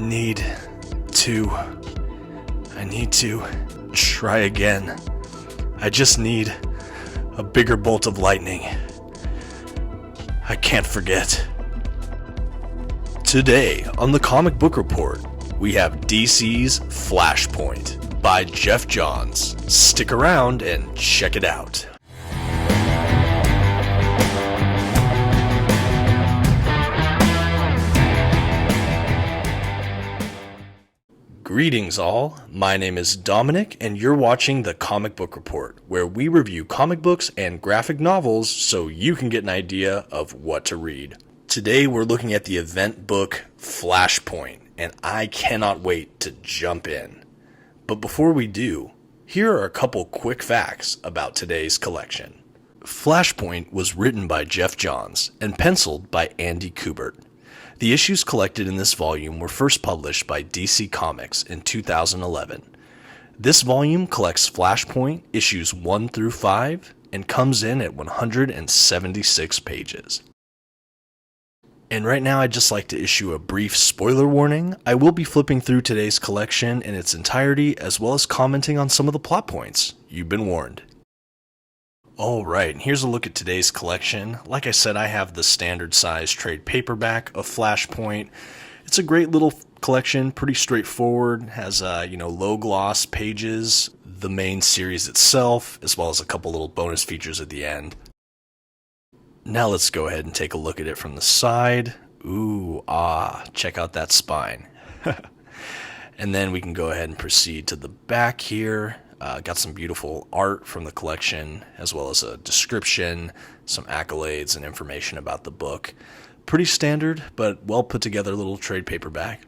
I need to try again. I just need a bigger bolt of lightning. I can't forget. Today on the Comic Book Report, we have DC's Flashpoint by Geoff Johns. Stick around and check it out. Greetings all, my name is Dominic and you're watching the Comic Book Report, where we review comic books and graphic novels so you can get an idea of what to read. Today we're looking at the event book Flashpoint, and I cannot wait to jump in. But before we do, here are a couple quick facts about today's collection. Flashpoint was written by Geoff Johns and penciled by Andy Kubert. The issues collected in this volume were first published by DC Comics in 2011. This volume collects Flashpoint issues 1 through 5 and comes in at 176 pages. And right now I'd just like to issue a brief spoiler warning. I will be flipping through today's collection in its entirety as well as commenting on some of the plot points. You've been warned. Alright, here's a look at today's collection. Like I said, I have the standard size trade paperback of Flashpoint. It's a great little collection, pretty straightforward, has low gloss pages, the main series itself, as well as a couple little bonus features at the end. Now let's go ahead and take a look at it from the side. Check out that spine. And then we can go ahead and proceed to the back here. Got some beautiful art from the collection, as well as a description, some accolades, and information about the book. Pretty standard, but well put together little trade paperback.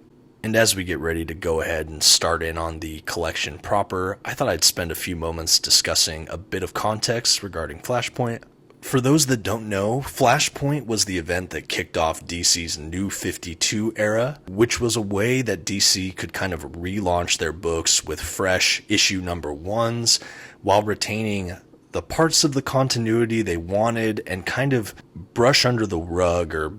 And as we get ready to go ahead and start in on the collection proper, I thought I'd spend a few moments discussing a bit of context regarding Flashpoint. For those that don't know, Flashpoint was the event that kicked off DC's New 52 era, which was a way that DC could kind of relaunch their books with fresh issue number 1s while retaining the parts of the continuity they wanted and kind of brush under the rug or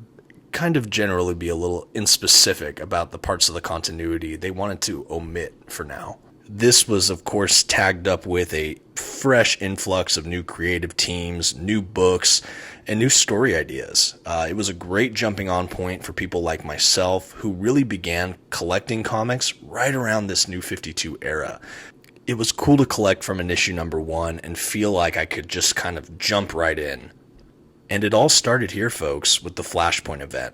kind of generally be a little inspecific about the parts of the continuity they wanted to omit for now. This was, of course, tagged up with a fresh influx of new creative teams, new books, and new story ideas. It was a great jumping on point for people like myself who really began collecting comics right around this New 52 era. It was cool to collect from an issue number 1 and feel like I could just kind of jump right in. And it all started here, folks, with the Flashpoint event.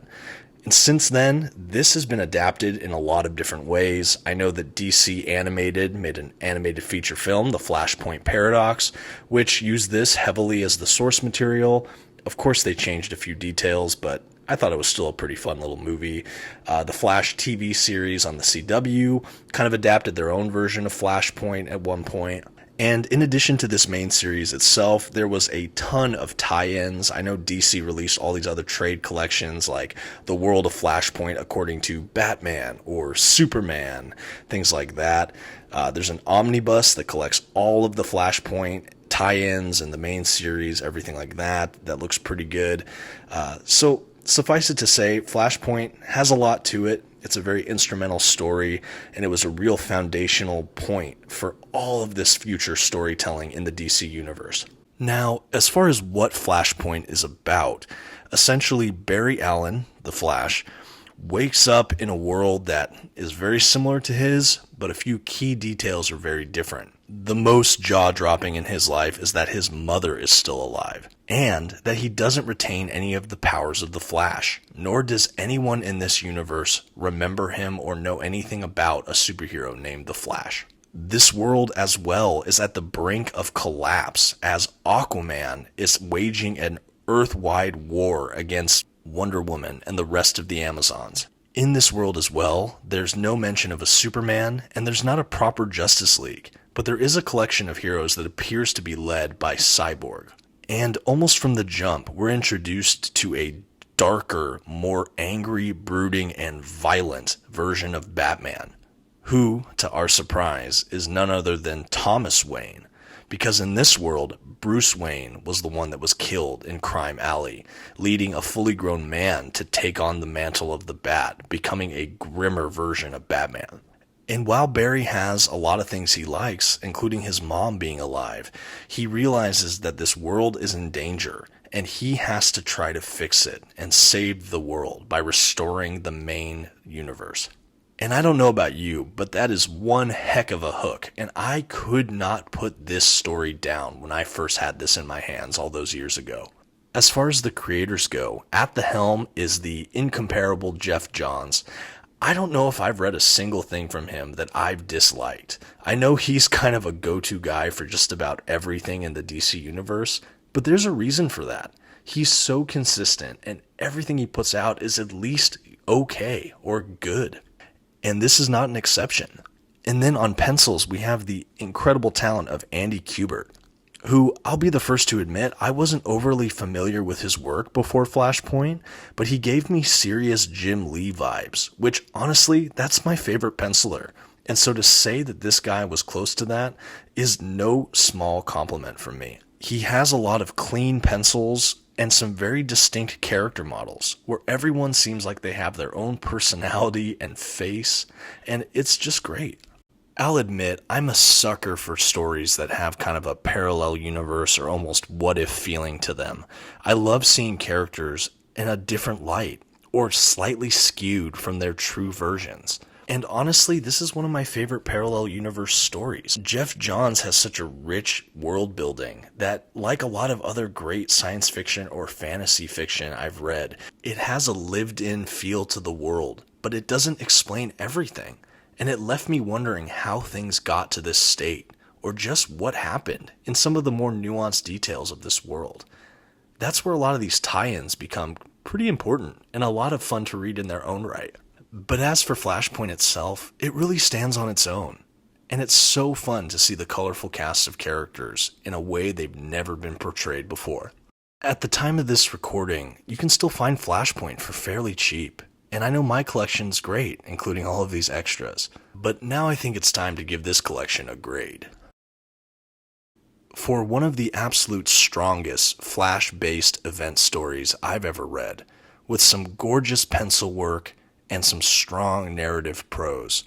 And since then, this has been adapted in a lot of different ways. I know that DC Animated made an animated feature film, The Flashpoint Paradox, which used this heavily as the source material. Of course, they changed a few details, but I thought it was still a pretty fun little movie. The Flash TV series on the CW kind of adapted their own version of Flashpoint at one point. And in addition to this main series itself, there was a ton of tie-ins. I know DC released all these other trade collections like The World of Flashpoint according to Batman or Superman, things like that. There's an omnibus that collects all of the Flashpoint tie-ins and the main series, everything like that. That looks pretty good. So suffice it to say, Flashpoint has a lot to it. It's a very instrumental story, and it was a real foundational point for all of this future storytelling in the DC universe. Now, as far as what Flashpoint is about, essentially Barry Allen, the Flash, wakes up in a world that is very similar to his, but a few key details are very different. The most jaw-dropping in his life is that his mother is still alive, and that he doesn't retain any of the powers of the Flash, nor does anyone in this universe remember him or know anything about a superhero named the Flash. This world as well is at the brink of collapse as Aquaman is waging an earth-wide war against Wonder Woman and the rest of the Amazons. In this world as well, there's no mention of a Superman, and there's not a proper Justice League, but there is a collection of heroes that appears to be led by Cyborg. And almost from the jump, we're introduced to a darker, more angry, brooding, and violent version of Batman, who, to our surprise, is none other than Thomas Wayne. Because in this world, Bruce Wayne was the one that was killed in Crime Alley, leading a fully grown man to take on the mantle of the Bat, becoming a grimmer version of Batman. And while Barry has a lot of things he likes, including his mom being alive, he realizes that this world is in danger, and he has to try to fix it and save the world by restoring the main universe. And I don't know about you, but that is one heck of a hook, and I could not put this story down when I first had this in my hands all those years ago. As far as the creators go, at the helm is the incomparable Geoff Johns. I don't know if I've read a single thing from him that I've disliked. I know he's kind of a go-to guy for just about everything in the DC universe, but there's a reason for that. He's so consistent, and everything he puts out is at least okay or good. And this is not an exception. And then on pencils, we have the incredible talent of Andy Kubert, who, I'll be the first to admit, I wasn't overly familiar with his work before Flashpoint, but he gave me serious Jim Lee vibes, which honestly, that's my favorite penciler. And so to say that this guy was close to that is no small compliment from me. He has a lot of clean pencils and some very distinct character models, where everyone seems like they have their own personality and face, and it's just great. I'll admit, I'm a sucker for stories that have kind of a parallel universe or almost what-if feeling to them. I love seeing characters in a different light, or slightly skewed from their true versions. And honestly, this is one of my favorite parallel universe stories. Geoff Johns has such a rich world building that, like a lot of other great science fiction or fantasy fiction I've read, it has a lived-in feel to the world, but it doesn't explain everything. And it left me wondering how things got to this state, or just what happened in some of the more nuanced details of this world. That's where a lot of these tie-ins become pretty important and a lot of fun to read in their own right. But as for Flashpoint itself, it really stands on its own. And it's so fun to see the colorful cast of characters in a way they've never been portrayed before. At the time of this recording, you can still find Flashpoint for fairly cheap. And I know my collection's great, including all of these extras. But now I think it's time to give this collection a grade. For one of the absolute strongest Flash-based event stories I've ever read, with some gorgeous pencil work and some strong narrative prose,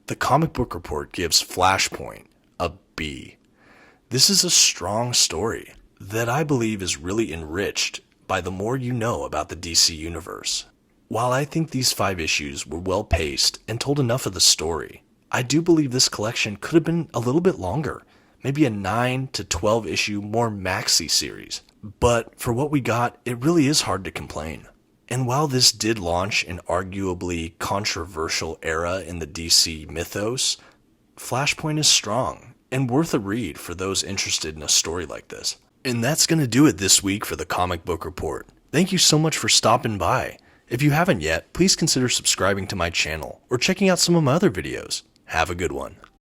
the Comic Book Report gives Flashpoint a B. This is a strong story that I believe is really enriched by the more you know about the DC Universe. While I think these 5 issues were well paced and told enough of the story, I do believe this collection could have been a little bit longer, maybe a 9 to 12 issue more maxi series. But for what we got, it really is hard to complain. And while this did launch an arguably controversial era in the DC mythos, Flashpoint is strong and worth a read for those interested in a story like this. And that's going to do it this week for the Comic Book Report. Thank you so much for stopping by. If you haven't yet, please consider subscribing to my channel or checking out some of my other videos. Have a good one.